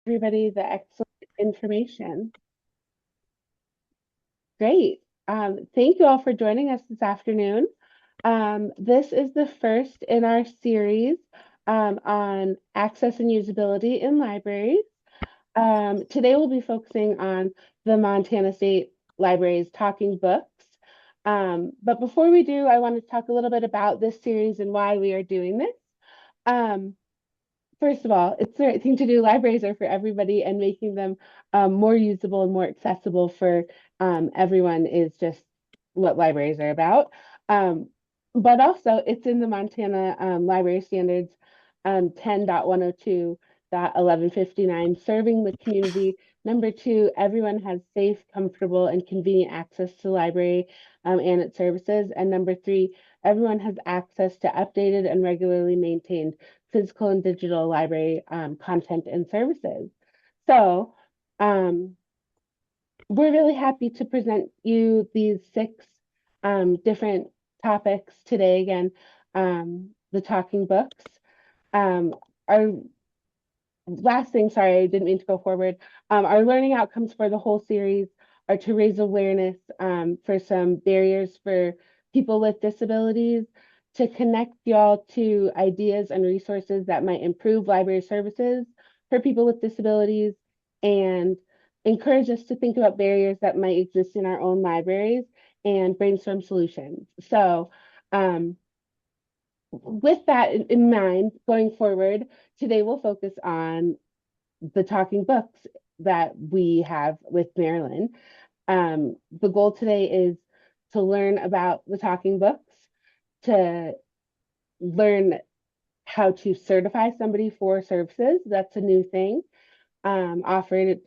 Everybody the excellent information. Great. Thank you all for joining us this afternoon. This is the first in our series on access and usability in libraries. Today we'll be focusing on the Montana State Library's talking books. But before we do, I want to talk a little bit about this series and why we are doing this. Um, First of all, it's the right thing to do. Libraries are for everybody, and making them more usable and more accessible for everyone is just what libraries are about. Um, but also, it's in the Montana Library Standards 10.102.1159, serving the community. Number two, everyone has safe, comfortable, and convenient access to the library and its services. And number three, everyone has access to updated and regularly maintained physical and digital library content and services. So we're really happy to present you these six different topics today. Again, the talking books. Our last thing, sorry, I didn't mean to go forward. Our learning outcomes for the whole series are to raise awareness for some barriers for people with disabilities, to connect y'all to ideas and resources that might improve library services for people with disabilities, and encourage us to think about barriers that might exist in our own libraries and brainstorm solutions. So with that in mind, going forward, today we'll focus on the talking books that we have with Marilyn. The goal today is to learn about the talking books, to learn how to certify somebody for services. That's a new thing offered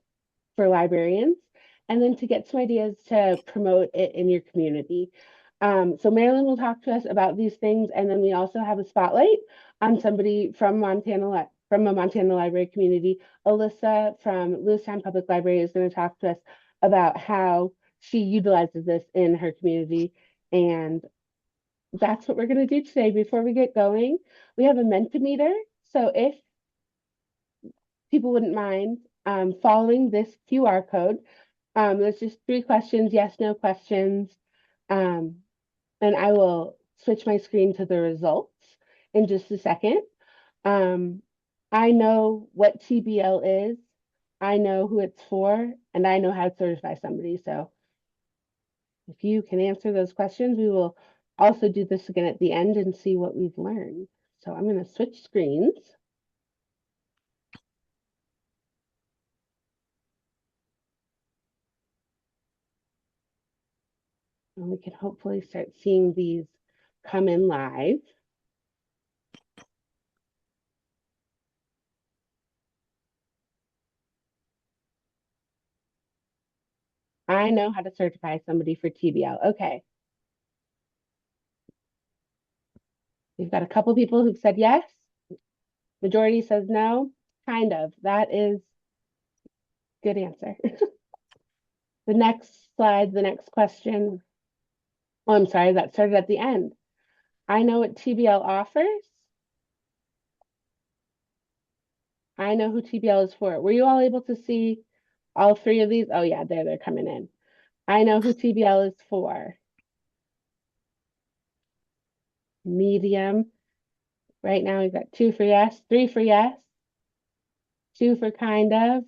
for librarians, and then to get some ideas to promote it in your community. So Marilyn will talk to us about these things, and then we also have a spotlight on somebody from from a Montana library community. Alyssa from Lewistown Public Library is going to talk to us about how she utilizes this in her community, and that's what we're going to do today. Before we get going, we have a Mentimeter. So if people wouldn't mind following this QR code, there's just 3 questions, yes, no questions. Um, and I will switch my screen to the results in just a second. Um, I know what TBL is, I know who it's for, and I know how to certify somebody. So if you can answer those questions, we will also do this again at the end and see what we've learned. So I'm going to switch screens. And we can hopefully start seeing these come in live. I know how to certify somebody for TBL. Okay. We've got a couple people who've said yes. Majority says no. Kind of. That is good answer. The next slide, the next question. Oh, I'm sorry, that started at the end. I know what TBL offers. I know who TBL is for. Were you all able to see all 3 of these? Oh yeah, they're coming in. I know who TBL is for. Medium. Right now we've got 2 for yes, 3 for yes, 2 for kind of.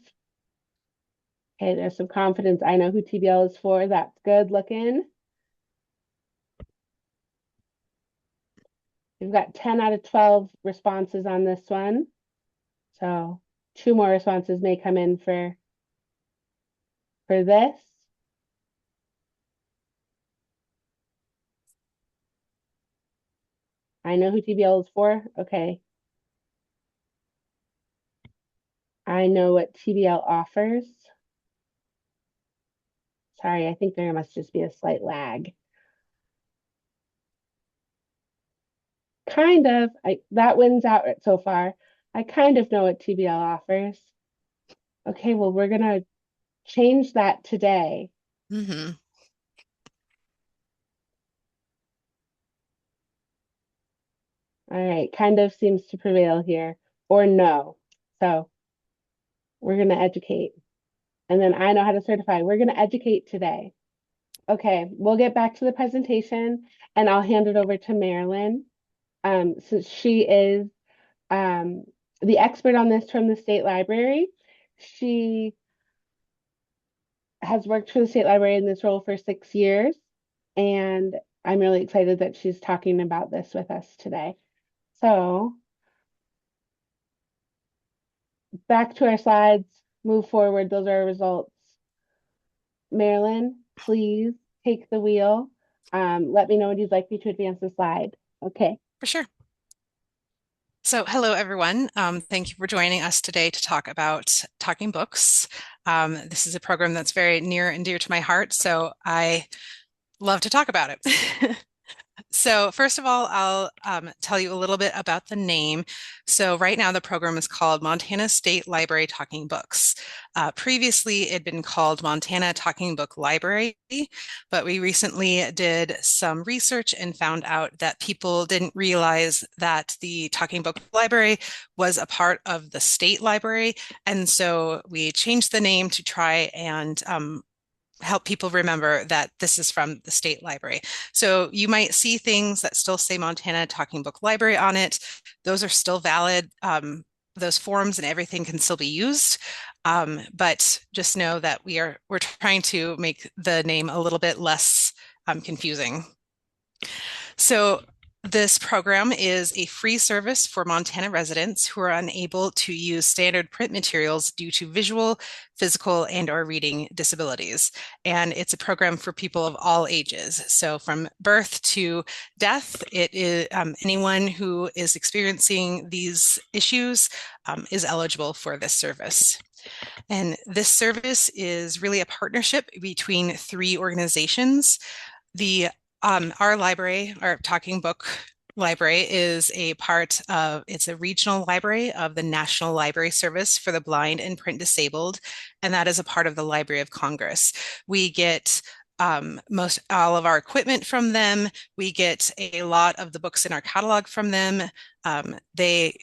Okay, there's some confidence. I know who TBL is for. That's good looking. We've got 10 out of 12 responses on this one. So 2 more responses may come in for this. I know who TBL is for. Okay. I know what TBL offers. Sorry, I think there must just be a slight lag. Kind of. That wins out so far. I kind of know what TBL offers. Okay, well, we're gonna change that today. Mm-hmm. All right, kind of seems to prevail here, or no. So We're going to educate. And then I know how to certify. We're going to educate today. Okay, we'll get back to the presentation and I'll hand it over to Marilyn. Since she is um, the expert on this from the state library. She has worked for the state library in this role for 6 years, and I'm really excited that she's talking about this with us today. So back to our slides, move forward. Those are our results. Marilyn, please take the wheel. Let me know when you'd like me to advance the slide. Okay. For sure. So, hello everyone. Thank you for joining us today to talk about talking books. This is a program that's very near and dear to my heart, so I love to talk about it. So first of all, I'll tell you a little bit about the name. So right now the program is called Montana State Library Talking Books. Previously, it had been called Montana Talking Book Library, but we recently did some research and found out that people didn't realize that the Talking Book Library was a part of the state library. And so we changed the name to try and help people remember that this is from the state library. So you might see things that still say Montana Talking Book Library on it. Those are still valid. Those forms and everything can still be used. But just know that we're trying to make the name a little bit less confusing. So this program is a free service for Montana residents who are unable to use standard print materials due to visual, physical, and/or reading disabilities. And it's a program for people of all ages. So from birth to death, it is anyone who is experiencing these issues is eligible for this service. And this service is really a partnership between three organizations. Our library, our Talking Book Library, is a part of, it's a regional library of the National Library Service for the Blind and Print Disabled, and that is a part of the Library of Congress. We get most all of our equipment from them. We get a lot of the books in our catalog from them. They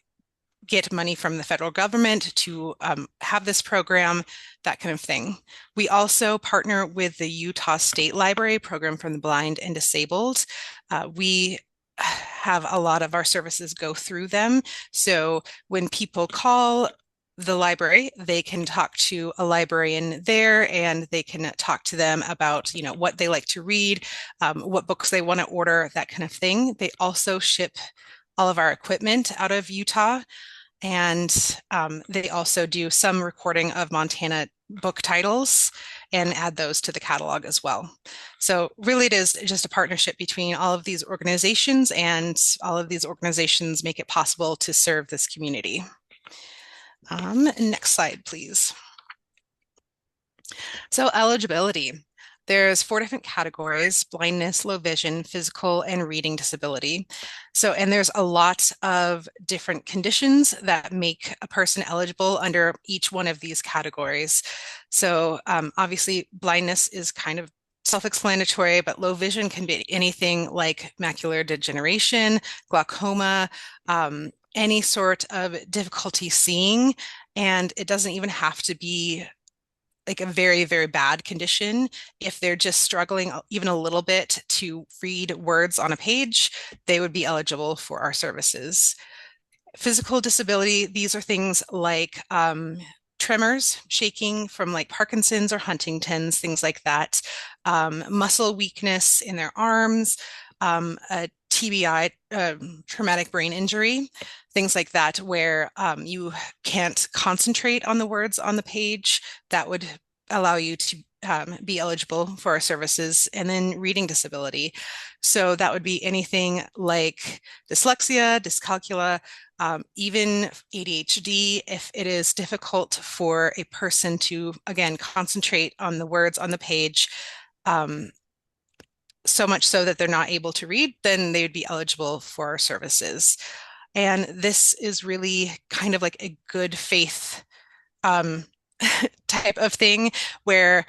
get money from the federal government to have this program, that kind of thing. We also partner with the Utah State Library program from the blind and disabled. We have a lot of our services go through them. So when people call the library, they can talk to a librarian there and they can talk to them about, what they like to read, what books they want to order, that kind of thing. They also ship all of our equipment out of Utah. And they also do some recording of Montana book titles and add those to the catalog as well. So really it is just a partnership between all of these organizations, and all of these organizations make it possible to serve this community. Next slide, please. So eligibility. There's 4 different categories: blindness, low vision, physical, and reading disability. So, and there's a lot of different conditions that make a person eligible under each one of these categories. So obviously blindness is kind of self-explanatory, but low vision can be anything like macular degeneration, glaucoma, any sort of difficulty seeing, and it doesn't even have to be like a very, very bad condition. If they're just struggling even a little bit to read words on a page, they would be eligible for our services. Physical disability, these are things like tremors, shaking from like Parkinson's or Huntington's, things like that, muscle weakness in their arms, a TBI, traumatic brain injury, things like that, where you can't concentrate on the words on the page. That would allow you to be eligible for our services. And then reading disability. So that would be anything like dyslexia, dyscalculia, even ADHD, if it is difficult for a person to, again, concentrate on the words on the page, so much so that they're not able to read, then they would be eligible for our services. And this is really kind of like a good faith type of thing, where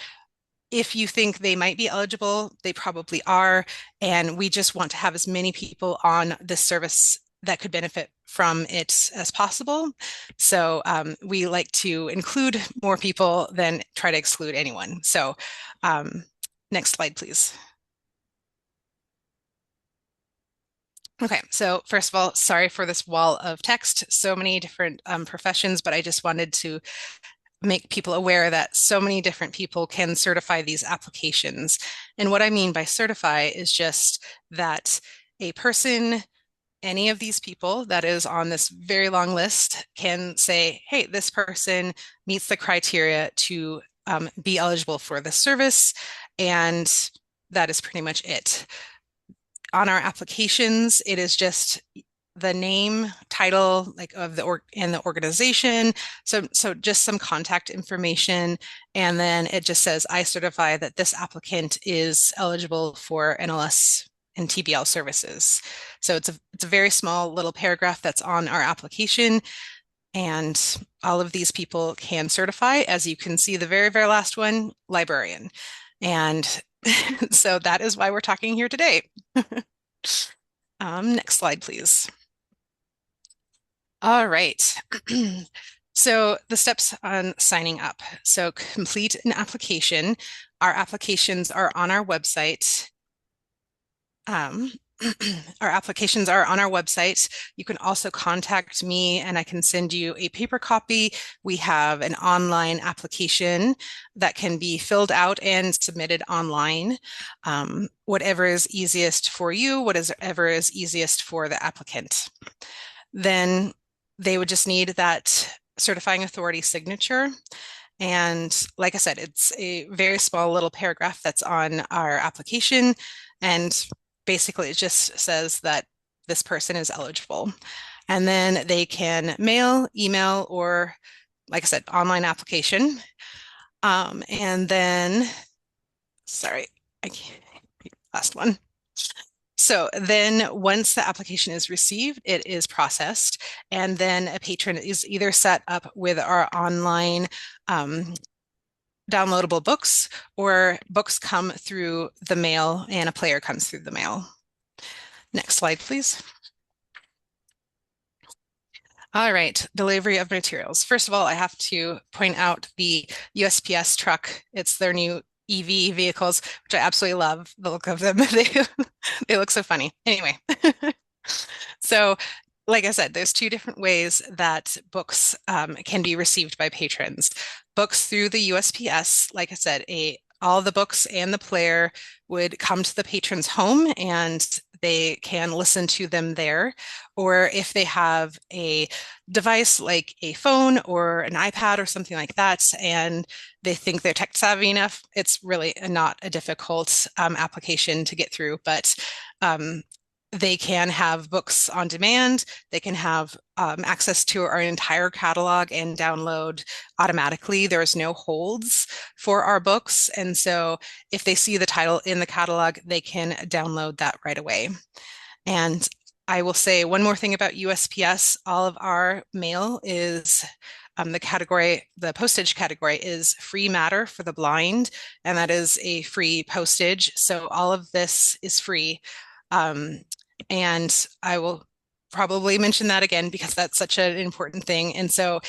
if you think they might be eligible, they probably are. And we just want to have as many people on this service that could benefit from it as possible. So we like to include more people than try to exclude anyone. So next slide, please. Okay, so first of all, sorry for this wall of text, so many different professions, but I just wanted to make people aware that so many different people can certify these applications. And what I mean by certify is just that a person, any of these people that is on this very long list can say, hey, this person meets the criteria to be eligible for this service. And that is pretty much it. On our applications, it is just the name, title, like of the and the organization. So just some contact information, and then it just says, I certify that this applicant is eligible for NLS and TBL services. So it's a very small little paragraph that's on our application, and all of these people can certify. As you can see, the very, very last one, librarian. And so that is why we're talking here today. Next slide, please. All right. So the steps on signing up. So complete an application. Our applications are on our website. Our applications are on our website. You can also contact me and I can send you a paper copy. We have an online application that can be filled out and submitted online. Whatever is easiest for you, whatever is easiest for the applicant. Then they would just need that certifying authority signature. And like I said, it's a very small little paragraph that's on our application. And basically, it just says that this person is eligible. And then they can mail, email, or like I said, online application. And then, sorry, I can't, last one. So then once the application is received, it is processed, and then a patron is either set up with our online downloadable books, or books come through the mail and a player comes through the mail. Next slide, please. All right, delivery of materials. First of all, I have to point out the USPS truck. It's their new EV vehicles, which I absolutely love the look of them. They look so funny. Anyway, so like I said, there's two different ways that books can be received by patrons. Books through the USPS, like I said, all the books and the player would come to the patron's home and they can listen to them there. Or if they have a device like a phone or an iPad or something like that, and they think they're tech savvy enough, it's really not a difficult application to get through. But they can have books on demand. They can have access to our entire catalog and download automatically. There's no holds for our books. And so if they see the title in the catalog, they can download that right away. And I will say one more thing about USPS. All of our mail is the postage category is free matter for the blind, and that is a free postage. So all of this is free. And I will probably mention that again because that's such an important thing. And so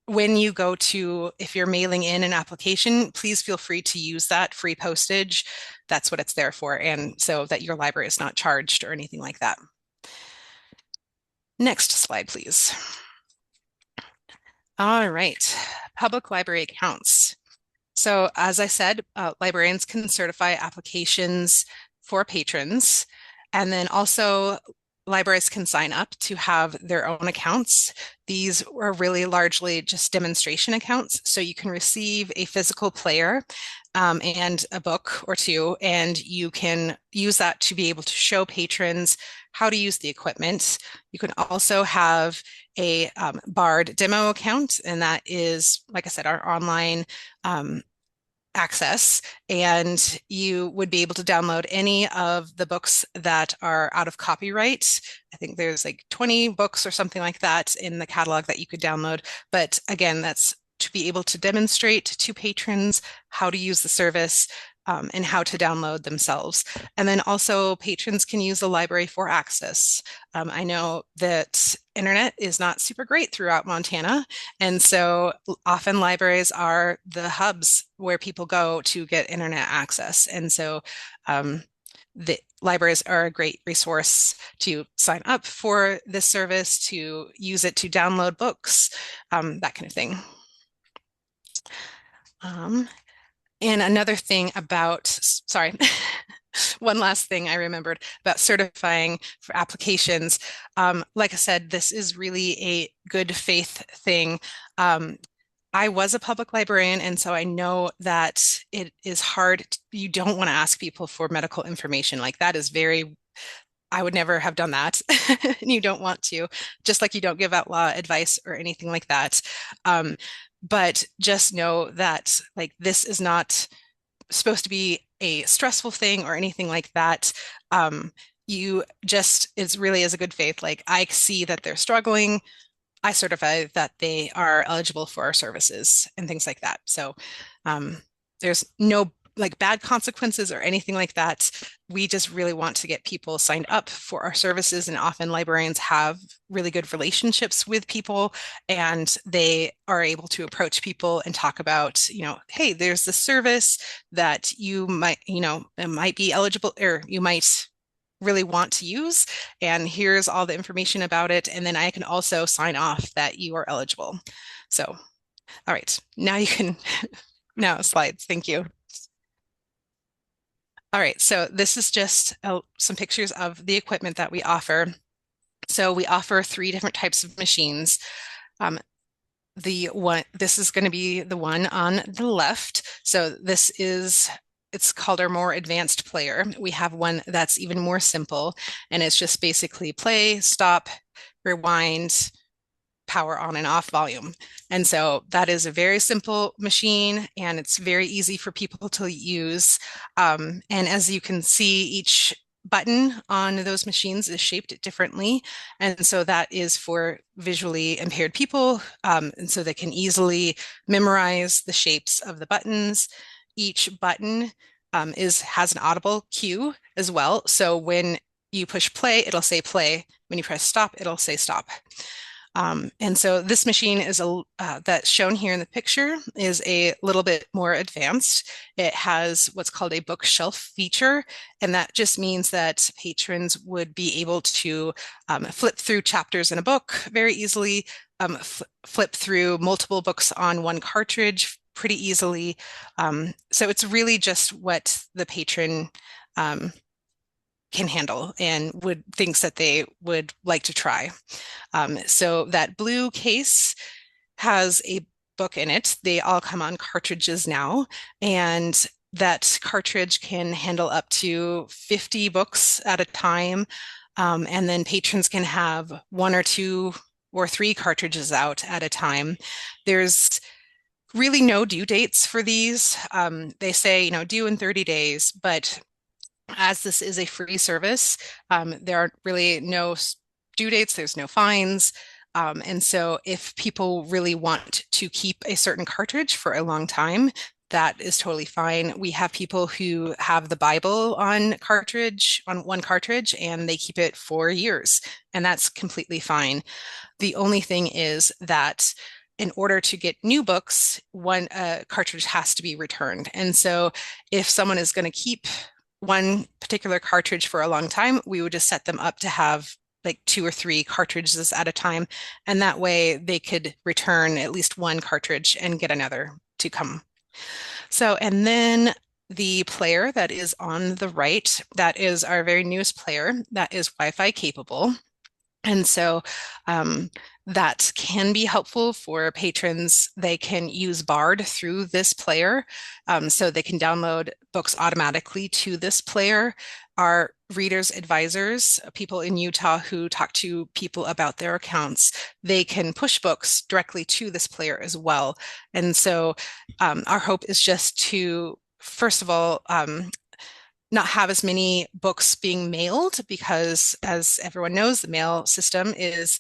when you go to, if you're mailing in an application, please feel free to use that free postage. That's what it's there for. And so that your library is not charged or anything like that. Next slide, please. All right, public library accounts. So as I said, librarians can certify applications for patrons, and then also libraries can sign up to have their own accounts. These are really largely just demonstration accounts. So you can receive a physical player and a book or two, and you can use that to be able to show patrons how to use the equipment. You can also have a BARD demo account, and that is, like I said, our online access, and you would be able to download any of the books that are out of copyright. I think there's like 20 books or something like that in the catalog that you could download. But again, that's to be able to demonstrate to patrons how to use the service. and how to download themselves. And then also patrons can use the library for access. I know that internet is not super great throughout Montana, and so often libraries are the hubs where people go to get internet access. And so the libraries are a great resource to sign up for this service, to use it to download books, that kind of thing. Um, and another thing about, sorry, one last thing I remembered about certifying for applications. Like I said, this is really a good faith thing. Um, I was a public librarian, and so I know that it is hard. You don't want to ask people for medical information. Like that is very, I would never have done that. You don't want to, just like you don't give out law advice or anything like that. Um, but just know that like this is not supposed to be a stressful thing or anything like that. You just, it's really as a good faith. Like I see that they're struggling. I certify that they are eligible for our services and things like that. So um, there's no like bad consequences or anything like that. We just really want to get people signed up for our services. And often librarians have really good relationships with people and they are able to approach people and talk about, hey, there's this service that you might, it might be eligible or you might really want to use. And here's all the information about it. And then I can also sign off that you are eligible. So, all right, now you can, now slides. Thank you. All right, so this is just some pictures of the equipment that we offer. So we offer 3 different types of machines. This is going to be the one on the left. So it's called our more advanced player. We have one that's even more simple, and it's just basically play, stop, rewind, power on and off volume. And so that is a very simple machine and it's very easy for people to use. And as you can see, each button on those machines is shaped differently. And so that is for visually impaired people. And so they can easily memorize the shapes of the buttons. Each button has an audible cue as well. So when you push play, it'll say play. When you press stop, it'll say stop. And so this machine is that's shown here in the picture is a little bit more advanced. It has what's called a bookshelf feature, and that just means that patrons would be able to flip through chapters in a book very easily, flip through multiple books on one cartridge pretty easily. So it's really just what the patron can handle and thinks that they would like to try. So that blue case has a book in it. They all come on cartridges now, and that cartridge can handle up to 50 books at a time. And then patrons can have 1 or 2 or 3 cartridges out at a time. There's really no due dates for these. They say, due in 30 days, but as this is a free service, there are really no due dates, there's no fines. And so if people really want to keep a certain cartridge for a long time, that is totally fine. We have people who have the Bible on one cartridge, and they keep it for years, and that's completely fine. The only thing is that in order to get new books, one cartridge has to be returned. And so if someone is going to keep one particular cartridge for a long time, we would just set them up to have like 2 or 3 cartridges at a time. And that way they could return at least one cartridge and get another to come. So, and then the player that is on the right, that is our very newest player that is Wi-Fi capable. And so that can be helpful for patrons. They can use Bard through this player. So they can download books automatically to this player. Our readers, advisors, people in Utah who talk to people about their accounts, they can push books directly to this player as well. And so our hope is just to, first of all, not have as many books being mailed because, as everyone knows, the mail system is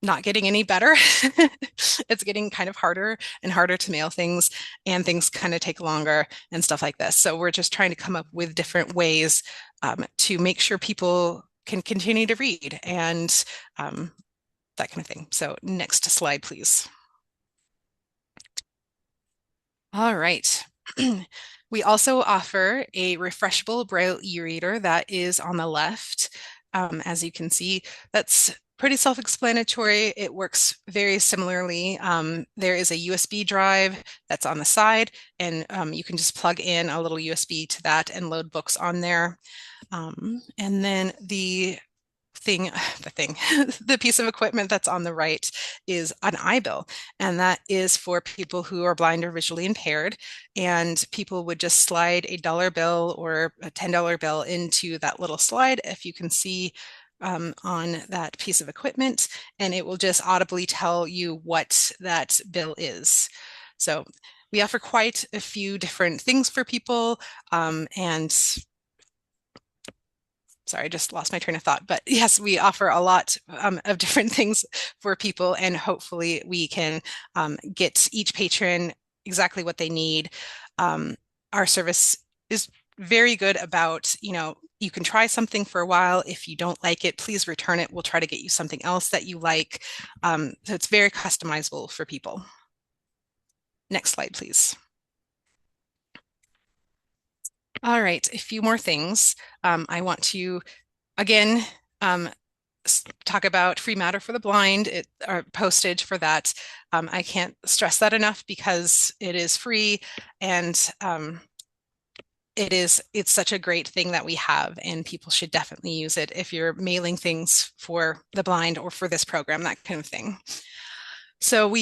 not getting any better. It's getting kind of harder and harder to mail things, and things kind of take longer and stuff like this. So we're just trying to come up with different ways to make sure people can continue to read and that kind of thing. So next slide, please. All right. We also offer a refreshable Braille e-reader that is on the left. As you can see, that's pretty self-explanatory. It works very similarly. There is a USB drive that's on the side, and you can just plug in a little USB to that and load books on there. And then thing, the piece of equipment that's on the right is an iBill, and that is for people who are blind or visually impaired. And people would just slide a dollar bill or a $10 bill into that little slide, if you can see on that piece of equipment, and it will just audibly tell you what that bill is. So we offer quite a few different things for people, and sorry, I just lost my train of thought. But yes, we offer a lot of different things for people, and hopefully we can get each patron exactly what they need. Our service is very good about, you can try something for a while. If you don't like it, please return it. We'll try to get you something else that you like. So it's very customizable for people. Next slide, please. All right, a few more things. I want to, again, talk about free matter for the blind, or postage for that. I can't stress that enough because it is free, and it's such a great thing that we have, and people should definitely use it if you're mailing things for the blind or for this program, that kind of thing. So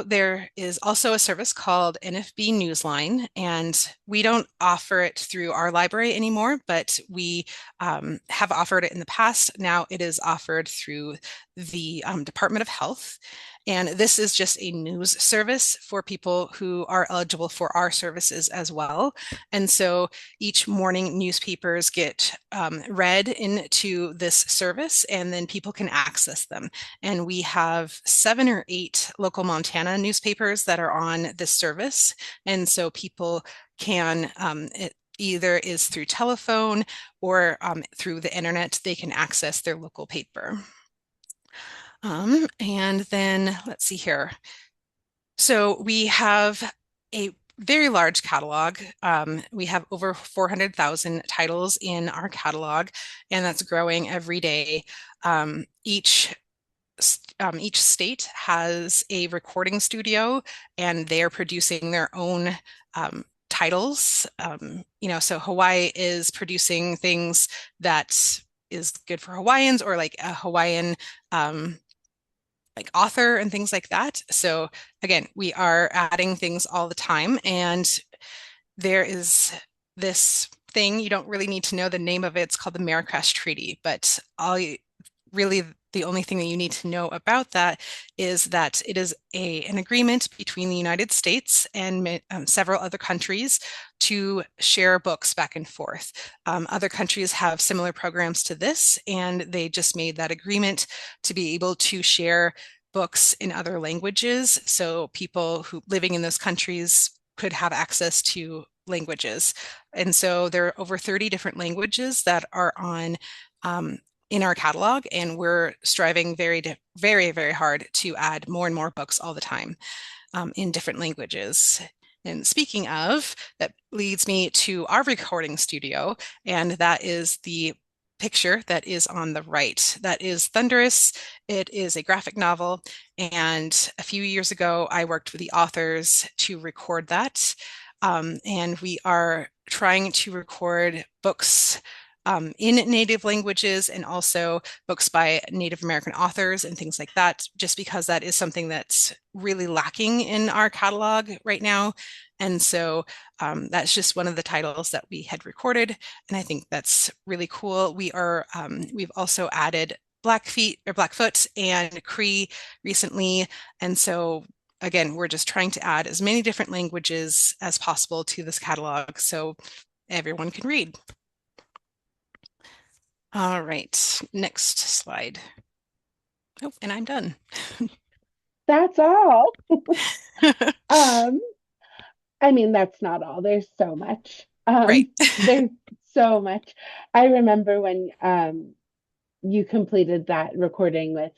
there is also a service called NFB Newsline, and we don't offer it through our library anymore, but we have offered it in the past. Now it is offered through the Department of Health. And this is just a news service for people who are eligible for our services as well. And so each morning newspapers get read into this service, and then people can access them. And we have 7 or 8 local Montana newspapers that are on this service. And so people can, it either is through telephone or through the internet, they can access their local paper. And then let's see here. So we have a very large catalog. We have over 400,000 titles in our catalog, and that's growing every day. Each state has a recording studio, and they're producing their own titles. So Hawaii is producing things that is good for Hawaiians, or like a Hawaiian like author and things like that. So again, we are adding things all the time, and there is this thing, you don't really need to know the name of it. It's called the Marrakesh Treaty, but really the only thing that you need to know about that is that it is an agreement between the United States and several other countries to share books back and forth. Other countries have similar programs to this, and they just made that agreement to be able to share books in other languages, so people who living in those countries could have access to languages. And so there are over 30 different languages that are on in our catalog, and we're striving very, very hard to add more and more books all the time in different languages. And speaking of, that leads me to our recording studio, and that is the picture that is on the right. That is Thunderous. It is a graphic novel, and a few years ago, I worked with the authors to record that. And we are trying to record books in native languages, and also books by Native American authors and things like that, just because that is something that's really lacking in our catalog right now. And so that's just one of the titles that we had recorded, and I think that's really cool. We've also added Blackfoot and Cree recently, and so again, we're just trying to add as many different languages as possible to this catalog so everyone can read. All right, next slide. Oh, and I'm done. That's all. Um, I mean, that's not all. There's so much. Right. There's so much. I remember when you completed that recording with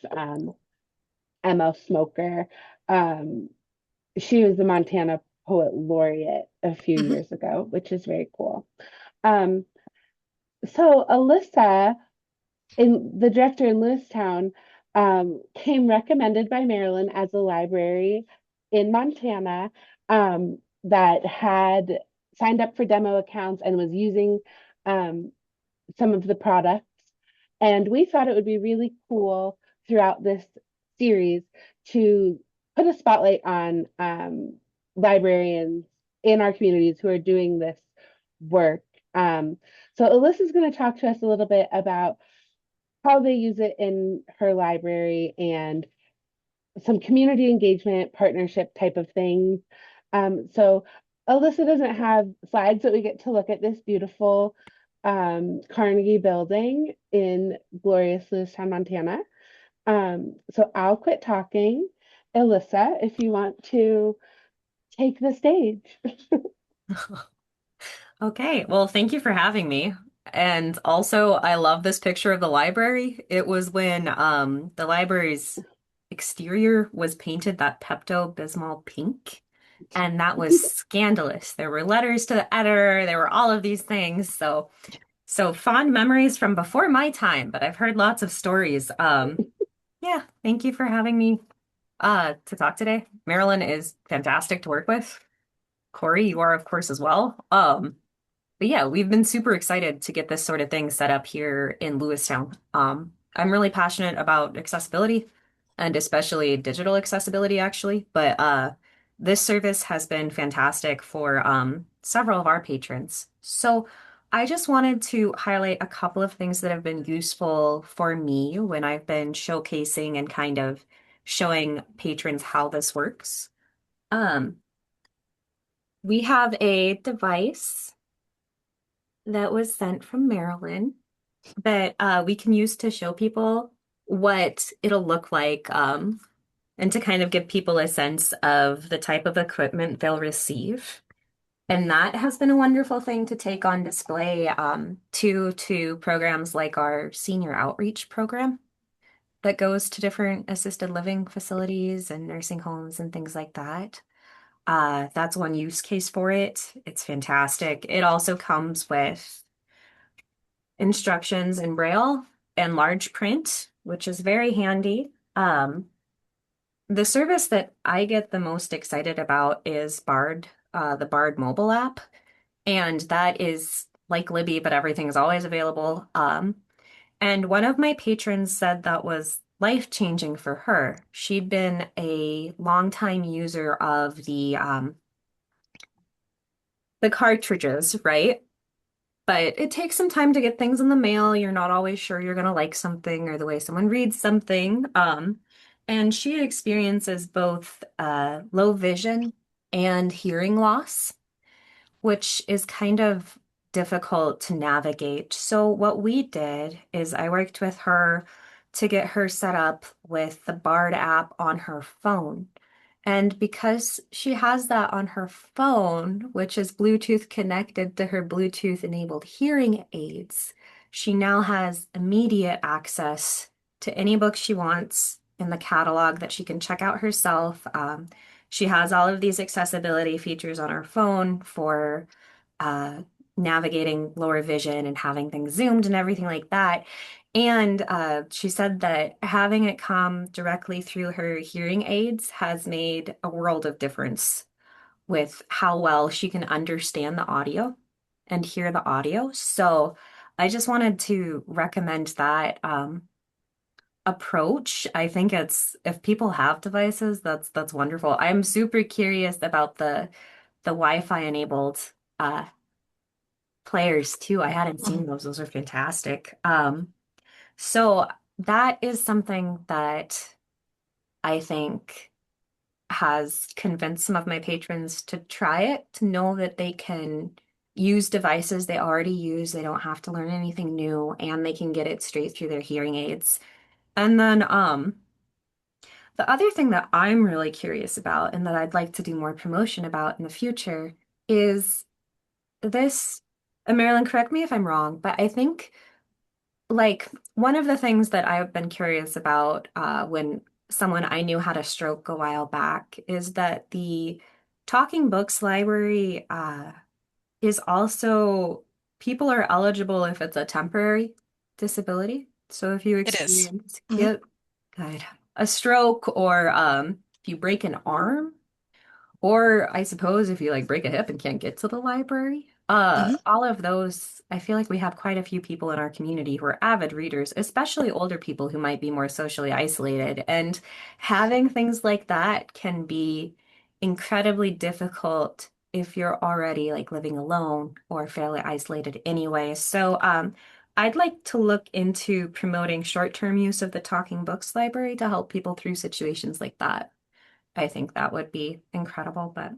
Emma Smoker. Um, she was the Montana Poet Laureate a few Mhm. years ago, which is very cool. Um, so Alyssa, in the director in Lewistown, came recommended by Marilyn as a library in Montana that had signed up for demo accounts and was using um, some of the products. And we thought it would be really cool throughout this series to put a spotlight on librarians in our communities who are doing this work. So Alyssa's going to talk to us a little bit about how they use it in her library and some community engagement partnership type of things. So Alyssa doesn't have slides, but we get to look at this beautiful Carnegie building in glorious Lewistown, Montana. So I'll quit talking. Alyssa, if you want to take the stage. Okay, well, thank you for having me. And also, I love this picture of the library. It was when the library's exterior was painted that Pepto-Bismol pink, and that was scandalous. There were letters to the editor, there were all of these things. So fond memories from before my time, but I've heard lots of stories. Yeah, thank you for having me to talk today. Marilyn is fantastic to work with. Corey, you are, of course, as well. But yeah, we've been super excited to get this sort of thing set up here in Lewistown. I'm really passionate about accessibility and especially digital accessibility, actually. But this service has been fantastic for several of our patrons. So I just wanted to highlight a couple of things that have been useful for me when I've been showcasing and kind of showing patrons how this works. Um, we have a device that was sent from Maryland that we can use to show people what it'll look like and to kind of give people a sense of the type of equipment they'll receive. And that has been a wonderful thing to take on display to programs like our senior outreach program that goes to different assisted living facilities and nursing homes and things like that. That's one use case for it. It's fantastic. It also comes with instructions in Braille and large print, which is very handy. The service that I get the most excited about is Bard, the Bard mobile app. And that is like Libby, but everything is always available. And one of my patrons said that was life-changing for her. She'd been a longtime user of the cartridges, right? But it takes some time to get things in the mail. You're not always sure you're going to like something or the way someone reads something. And she experiences both low vision and hearing loss, which is kind of difficult to navigate. So what we did is I worked with her to get her set up with the Bard app on her phone. And because she has that on her phone, which is Bluetooth connected to her Bluetooth enabled hearing aids, she now has immediate access to any book she wants in the catalog that she can check out herself. She has all of these accessibility features on her phone for uh, navigating lower vision and having things zoomed and everything like that. And she said that having it come directly through her hearing aids has made a world of difference with how well she can understand the audio and hear the audio. So I just wanted to recommend that approach. I think it's if people have devices, that's wonderful. I'm super curious about the Wi-Fi enabled uh, players too. I hadn't seen those. Those are fantastic. So that is something that I think has convinced some of my patrons to try it, to know that they can use devices they already use. They don't have to learn anything new, and they can get it straight through their hearing aids. And then The other thing that I'm really curious about and that I'd like to do more promotion about in the future is this, and Marilyn, correct me if I'm wrong, but I think like one of the things that I've been curious about when someone I knew had a stroke a while back is that the Talking Books Library is also people are eligible if it's a temporary disability. So if you It is. experience, Mhm. yep, good, a stroke or if you break an arm, or I suppose if you like break a hip and can't get to the library, Mhm. all of those, I feel like we have quite a few people in our community who are avid readers, especially older people who might be more socially isolated. And having things like that can be incredibly difficult if you're already like living alone or fairly isolated anyway. So, I'd like to look into promoting short-term use of the Talking Books Library to help people through situations like that. I think that would be incredible. But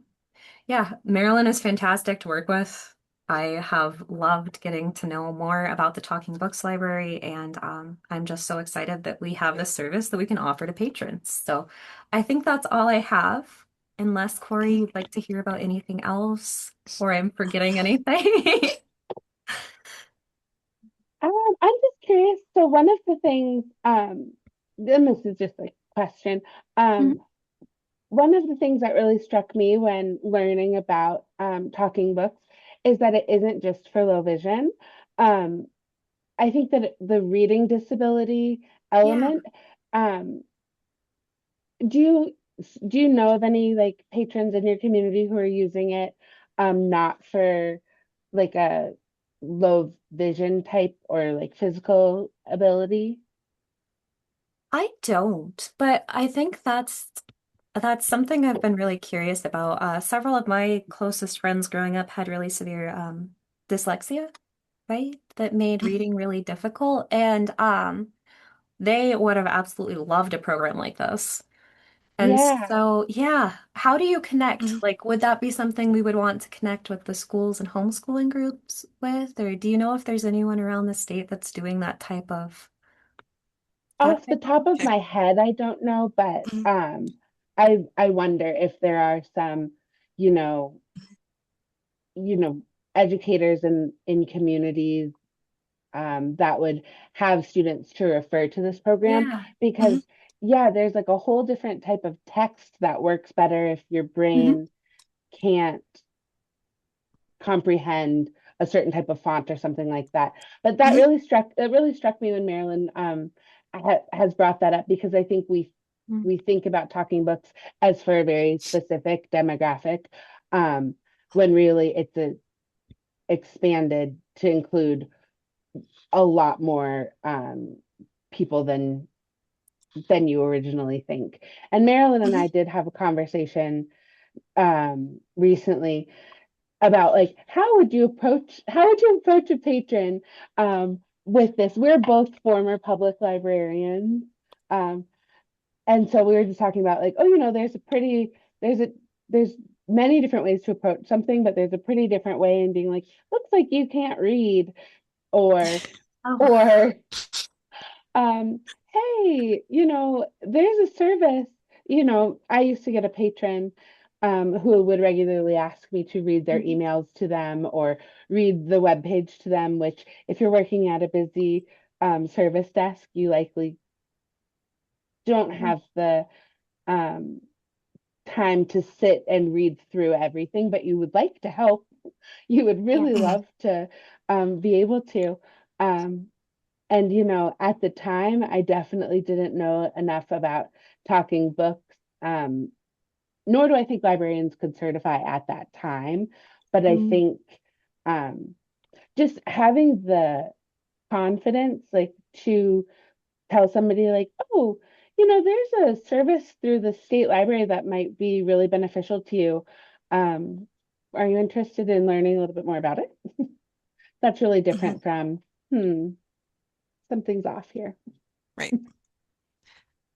yeah, Marilyn is fantastic to work with. I have loved getting to know more about the Talking Books Library, and I'm just so excited that we have this service that we can offer to patrons. So I think that's all I have, unless Corey, you'd like to hear about anything else, or I'm forgetting anything. I'm just curious. So one of the things, and this is just a question. Mhm. Um, One of the things that really struck me when learning about talking books is that it isn't just for low vision. Um, I think that the reading disability Yeah. element, um, do you do you know of any like patrons in your community who are using it not for like a low vision type or like physical ability? I don't, but I think that's something I've been really curious about. Several of my closest friends growing up had really severe dyslexia, right? That made Mhm. reading really difficult, and they would have absolutely loved a program like this. And Yeah. so, yeah, how do you connect? Mhm. Like, would that be something we would want to connect with the schools and homeschooling groups with, or do you know if there's anyone around the state that's doing that Off the type of top of Okay. my head, I don't know, but Mhm. I wonder if there are some, you know, you know, educators in communities that would have students to refer to this program Yeah. because Mhm. yeah, there's like a whole different type of text that works better if your Mhm. brain can't comprehend a certain type of font or something like that. But Mhm. that really struck me when Marilyn has brought that up because I think we think about talking books as for a very specific demographic, um, when really it's expanded to include a lot more people than you originally think. And Marilyn and Mhm. I did have a conversation recently about like how would you approach a patron with this. We're both former public librarians, um, and so we were just talking about like, oh, there's a there's many different ways to approach something, but there's a pretty different way in being like, looks like you can't read, or Oh. or um, hey, there's a service. I used to get a patron who would regularly ask me to read their Mhm. emails to them or read the web page to them, which if you're working at a busy service desk, you likely don't have the um, time to sit and read through everything, but you would like to help. You would Yeah. really Mhm. love to be able to. Um, And, at the time, I definitely didn't know enough about talking books, nor do I think librarians could certify at that time. But I Mm. think um, just having the confidence, like to tell somebody, like, oh, there's a service through the state library that might be really beneficial to you. Um, are you interested in learning a little bit more about it? That's really Mhm. different from, something's off here. Right.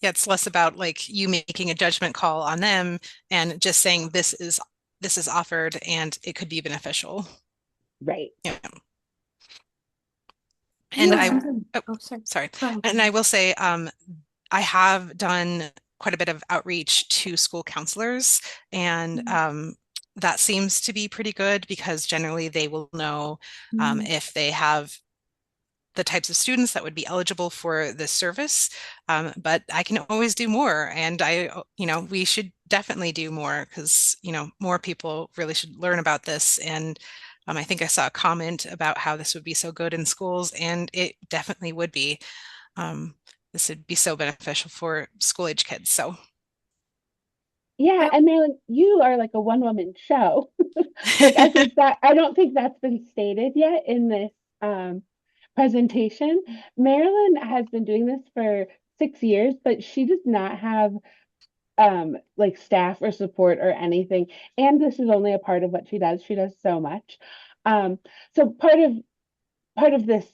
Yeah, it's less about like you making a judgment call on them and just saying this is offered and it could be beneficial. Right. Yeah. You And know I something? oh, Oh, sorry. sorry. Go ahead. And I will say I have done quite a bit of outreach to school counselors, and that seems to be pretty good because generally they will know if they have the types of students that would be eligible for this service. But I can always do more. And we should definitely do more because, more people really should learn about this. And I think I saw a comment about how this would be so good in schools, and it definitely would be. This would be so beneficial for school age kids. So, Yeah, I, and Marilyn, you are like a one-woman show. I don't think that's been stated yet in this presentation. Marilyn has been doing this for 6 years, but she does not have like staff or support or anything. And this is only a part of what she does. She does so much. Um, so part of this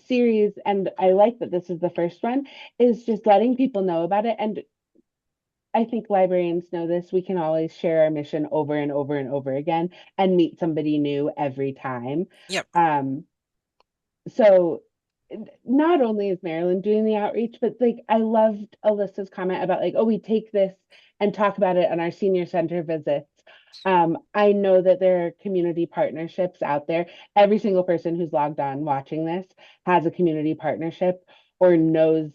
series, and I like that this is the first one, is just letting people know about it. And I think librarians know this. We can always share our mission over and over and over again and meet somebody new every time. yep. Um, so not only is Marilyn doing the outreach, but like I loved Alyssa's comment about like, oh, we take this and talk about it on our senior center visits. I know that there are community partnerships out there. Every single person who's logged on watching this has a community partnership or knows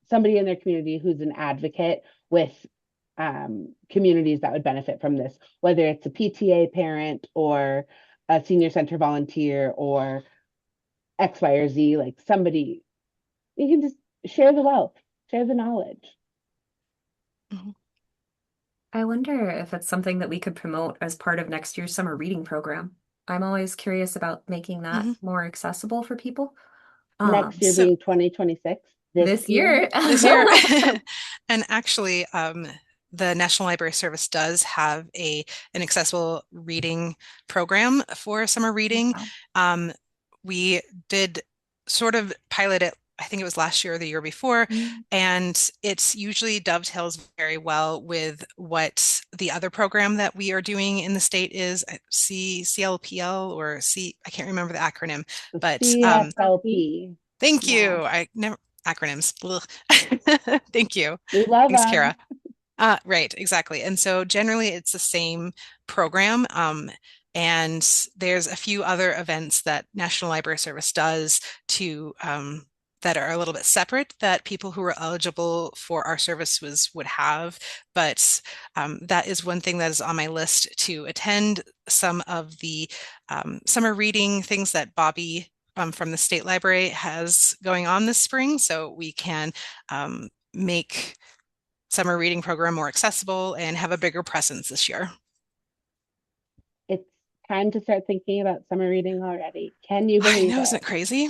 somebody in their community who's an advocate with communities that would benefit from this, whether it's a PTA parent or a senior center volunteer or X, Y, or Z, like somebody, you can just share the wealth, share the knowledge. Mhm. I wonder if it's something that we could promote as part of next year's summer reading program. I'm always curious about making that Mhm. more accessible for people. Next year So being 2026, this This year. year. this year, and actually, the National Library Service does have an accessible reading program for summer reading. Wow. Um, we did sort of pilot it, I think it was last year or the year before, and it usually dovetails very well with what the other program that we are doing in the state is, CLPL or I can't remember the acronym, but CSLP. thank Yeah, you. I never acronyms. Thank you. we love Thanks, them. Kara. Right, exactly. And so generally it's the same program. And there's a few other events that National Library Service does to that are a little bit separate that people who are eligible for our services would have. But that is one thing that is on my list to attend some of the summer reading things that Bobby from the State Library has going on this spring. So we can make summer reading program more accessible and have a bigger presence this year. It's time to start thinking about summer reading already. Can you I believe know, isn't it? it crazy?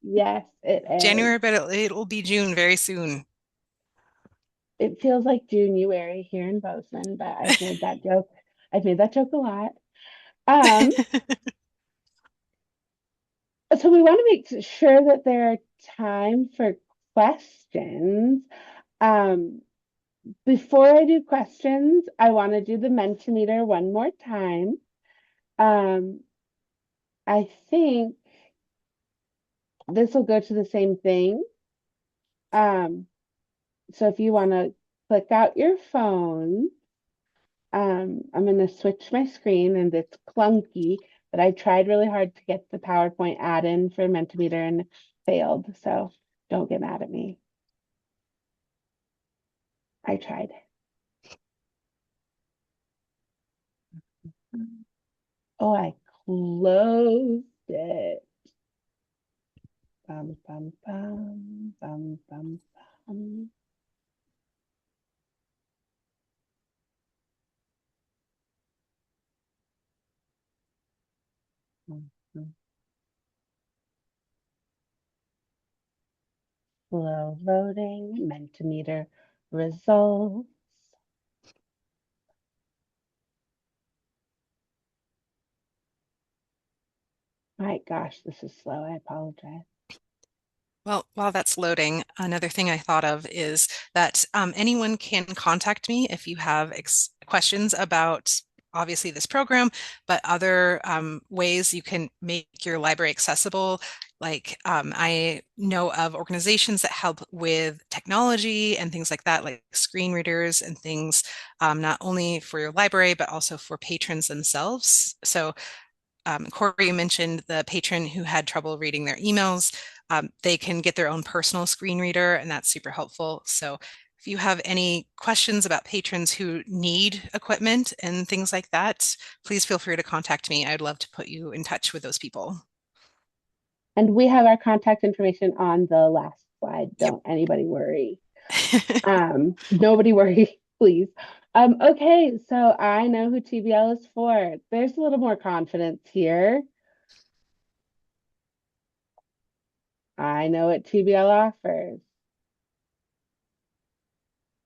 Yes, it is. January, but it'll be June very soon. It feels like January here in Bozeman, but I've made that joke. I've made that joke a lot. Um, so we want to make sure that there are time for questions. Um, Before I do questions, I want to do the Mentimeter one more time. Um, I think this will go to the same thing. Um, so if you want to click out your phone, I'm going to switch my screen and it's clunky, but I tried really hard to get the PowerPoint add-in for Mentimeter and failed. So don't get mad at me. I tried. Oh, I closed it. Bum, bum, bum, bum, bum, bum. Mhm. Slow loading, Mentimeter results. My gosh, this is slow. I apologize. Well, while that's loading, another thing I thought of is that anyone can contact me if you have questions about obviously this program, but other ways you can make your library accessible. Like I know of organizations that help with technology and things like that, like screen readers and things, not only for your library, but also for patrons themselves. So Corey, you mentioned the patron who had trouble reading their emails. They can get their own personal screen reader, and that's super helpful. So if you have any questions about patrons who need equipment and things like that, please feel free to contact me. I'd love to put you in touch with those people. And we have our contact information on the last slide. Yep. Don't anybody worry. Nobody worry, please. Okay, so I know who TBL is for. There's a little more confidence here. I know what TBL offers.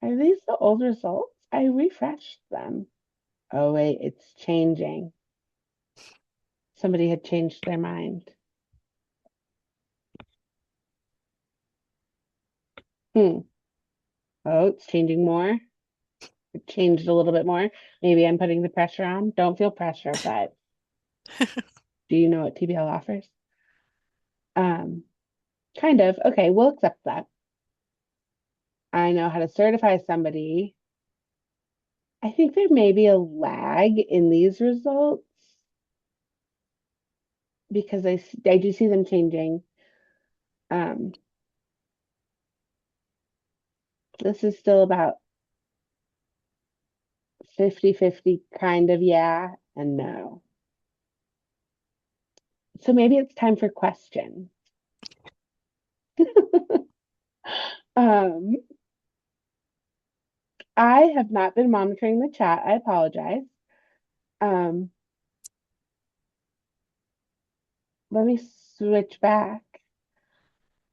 Are these the old results? I refreshed them. Oh, wait, it's changing. Somebody had changed their mind. Hmm. Oh, it's changing more. It changed a little bit more. Maybe I'm putting the pressure on. Don't feel pressure, but do you know what TBL offers? Um, kind of. Okay, we'll accept that. I know how to certify somebody. I think there may be a lag in these results because I do see them changing. Um, this is still about 50-50 kind of yeah and no. So maybe it's time for questions. Um, I have not been monitoring the chat. I apologize. Um, let me switch back.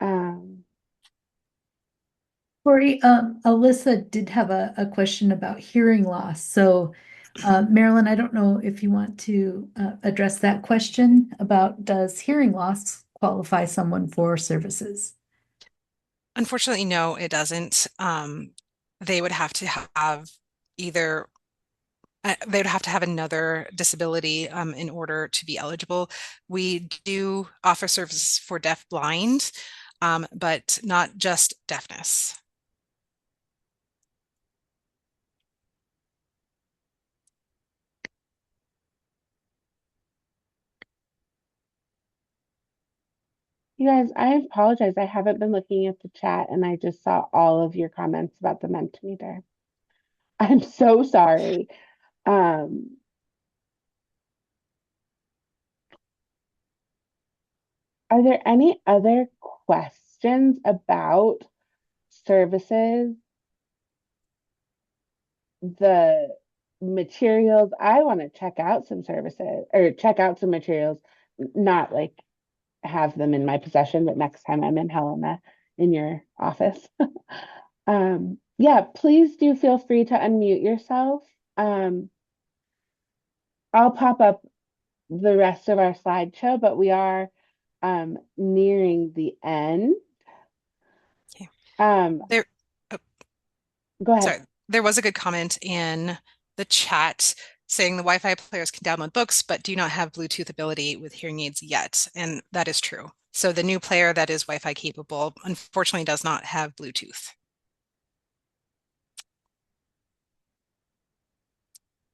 Um, Corey, Alyssa did have a question about hearing loss. So, Marilyn, I don't know if you want to address that question about does hearing loss qualify someone for services? Unfortunately, no, it doesn't. They would have to have either they would have to have another disability in order to be eligible. We do offer services for deaf blind, but not just deafness. you guys, I apologize. I haven't been looking at the chat and I just saw all of your comments about the Mentimeter. I'm so sorry. Um, are there any other questions about services, the materials? I want to check out some services or check out some materials, not like have them in my possession, but next time I'm in Helena in your office. Yeah, please do feel free to unmute yourself. I'll pop up the rest of our slideshow, but we are nearing the end. Okay. Um, There, oh, go ahead. sorry, there was a good comment in the chat saying the Wi-Fi players can download books, but do not have Bluetooth ability with hearing aids yet. And that is true. So the new player that is Wi-Fi capable, unfortunately, does not have Bluetooth.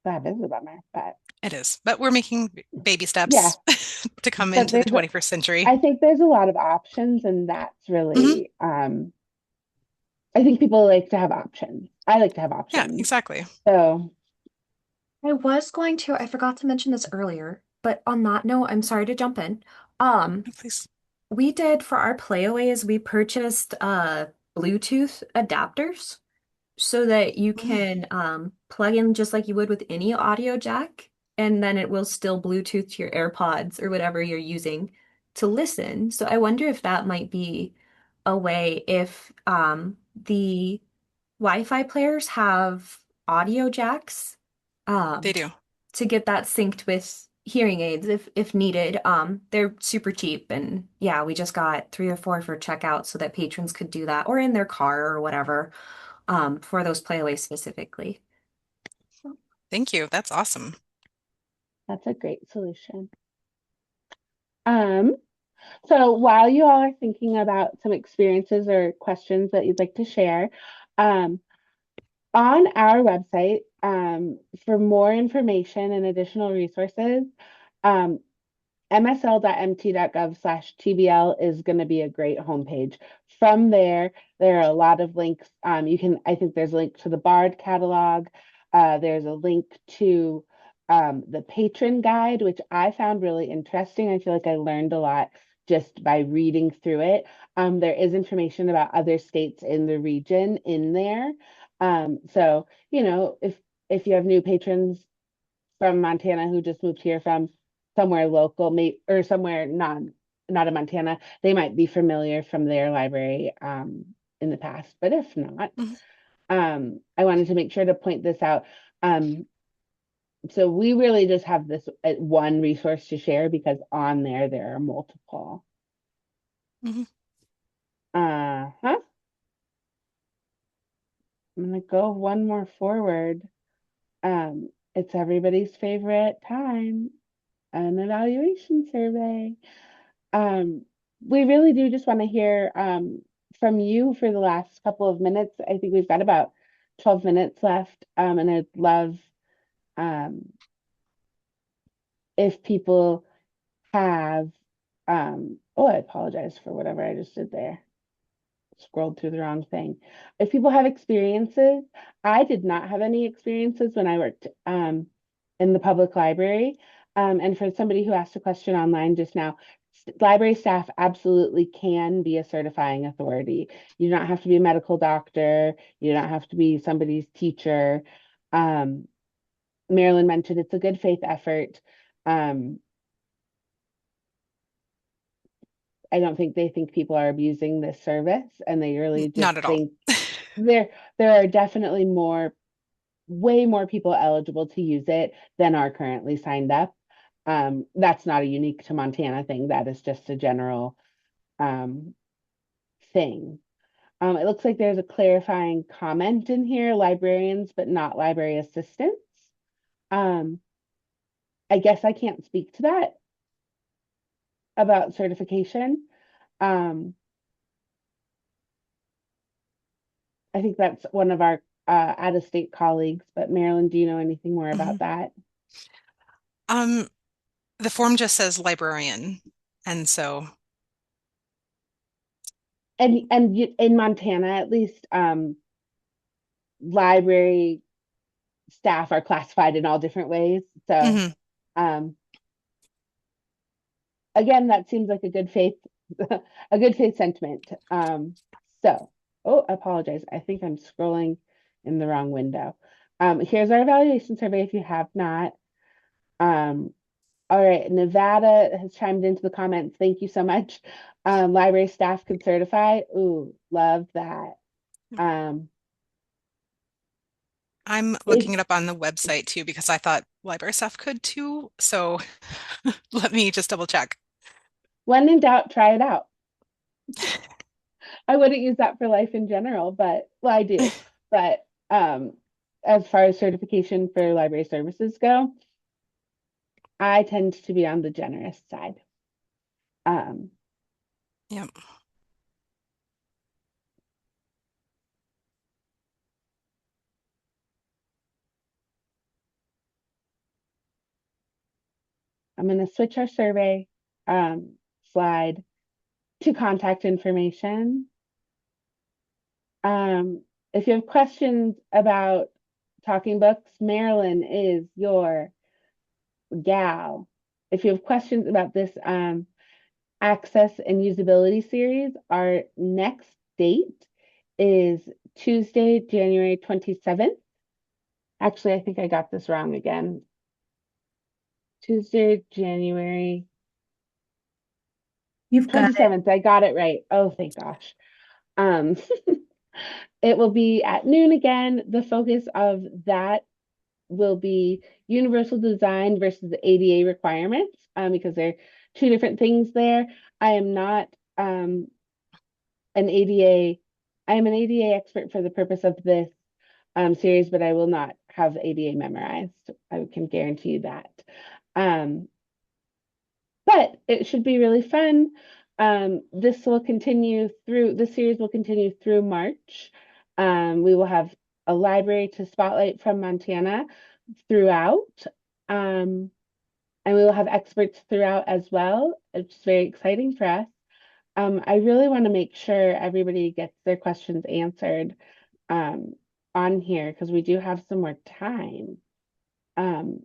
That is a bummer, but It is, but we're making baby yeah, steps to come but into the there's 21st century. I think there's a lot of options, and that's Mhm. really I think people like to have options. I like to have Yeah, options. exactly. So I forgot to mention this earlier, but on that note, I'm sorry to jump in. Um, Please. we did for our playaways, we purchased Bluetooth adapters so that you can plug in just like you would with any audio jack, and then it will still Bluetooth to your AirPods or whatever you're using to listen. So I wonder if that might be a way if the Wi-Fi players have audio jacks They um, do. to get that synced with hearing aids if needed. They're super cheap, and yeah, we just got 3 or 4 for checkout so that patrons could do that or in their car or whatever for those playaways specifically. Thank you. That's awesome. that's a great solution. Um, So while you all are thinking about some experiences or questions that you'd like to share, um, on our website, for more information and additional resources, um, msl.mt.gov/TBL is going to be a great homepage. From there, there are a lot of links. I think there's a link to the BARD catalog. There's a link to the patron guide, which I found really interesting. I feel like I learned a lot just by reading through it. There is information about other states in the region in there. So, if you have new patrons from Montana who just moved here from somewhere local, or somewhere not in Montana, they might be familiar from their library in the past. But if not, Mhm. I wanted to make sure to point this out. So we really just have this one resource to share because on there are multiple. Mhm. Uh-huh. I'm gonna go one more forward. It's everybody's favorite time, an evaluation survey. We really do just want to hear from you for the last couple of minutes. I think we've got about 12 minutes left, and I'd love um, if people have. Oh, I apologize for whatever I just did there. Scrolled through the wrong thing. If people have experiences, I did not have any experiences when I worked in the public library. And for somebody who asked a question online just now, library staff absolutely can be a certifying authority. You don't have to be a medical doctor. You don't have to be somebody's teacher. Um, Marilyn mentioned it's a good faith effort. Um, I don't think they think people are abusing this service, and they really just Not at all. think there are definitely way more people eligible to use it than are currently signed up. That's not a unique to Montana thing. That is just a general um, thing. It looks like there's a clarifying comment in here, librarians, but not library assistants. Um, I guess I can't speak to that about certification. Um, I think that's one of our out-of-state colleagues, but Marilyn, do you know anything more about Mhm. that? The form just says librarian, and so In Montana, at least, library staff are classified in all different ways. So, mhm. um, again, that seems like a good faith, a good faith sentiment. So, oh, I apologize. I think I'm scrolling in the wrong window. Here's our evaluation survey if you have not. Um, all right, Nevada has chimed into the comments. Thank you so much. Library staff could certify. Ooh, love that. Um, I'm if looking it up on the website too because I thought library staff could too. So let me just double check. when in doubt, try it out. I wouldn't use that for life in general, but well, I do. But as far as certification for library services go, I tend to be on the generous side. Um, Yep. I'm going to switch our survey slide to contact information. If you have questions about talking books, Marilyn is your gal. If you have questions about this access and usability series, our next date is Tuesday, January 27th. Actually, I think I got this wrong again. Tuesday, January You've got it. 27th. I got it right. Oh, thank gosh. Um, it will be at noon again. The focus of that will be universal design versus the ADA requirements, because they're two different things there. I am not an ADA, I am an ADA expert for the purpose of this series, but I will not have ADA memorized. I can guarantee you that. Um, but it should be really fun. This series will continue through March. We will have a library to spotlight from Montana throughout. And we will have experts throughout as well. It's very exciting for us. I really want to make sure everybody gets their questions answered on here because we do have some more time. And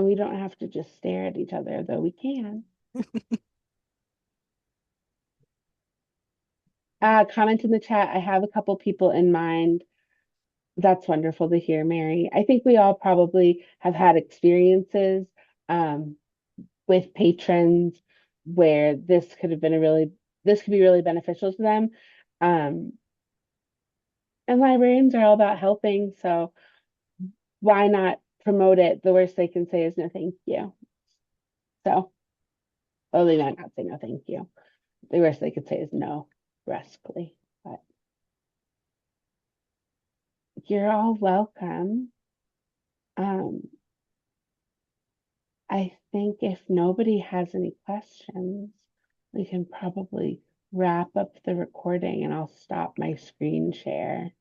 we don't have to just stare at each other, though we can. Comment in the chat. I have a couple people in mind. That's wonderful to hear, Mary. I think we all probably have had experiences with patrons where this could be really beneficial to them. And librarians are all about helping, so why not promote it? The worst they can say is no thank you. So, well, they might not say no thank you. The worst they could say is no brusquely, but you're all welcome. I think if nobody has any questions, we can probably wrap up the recording and I'll stop my screen share.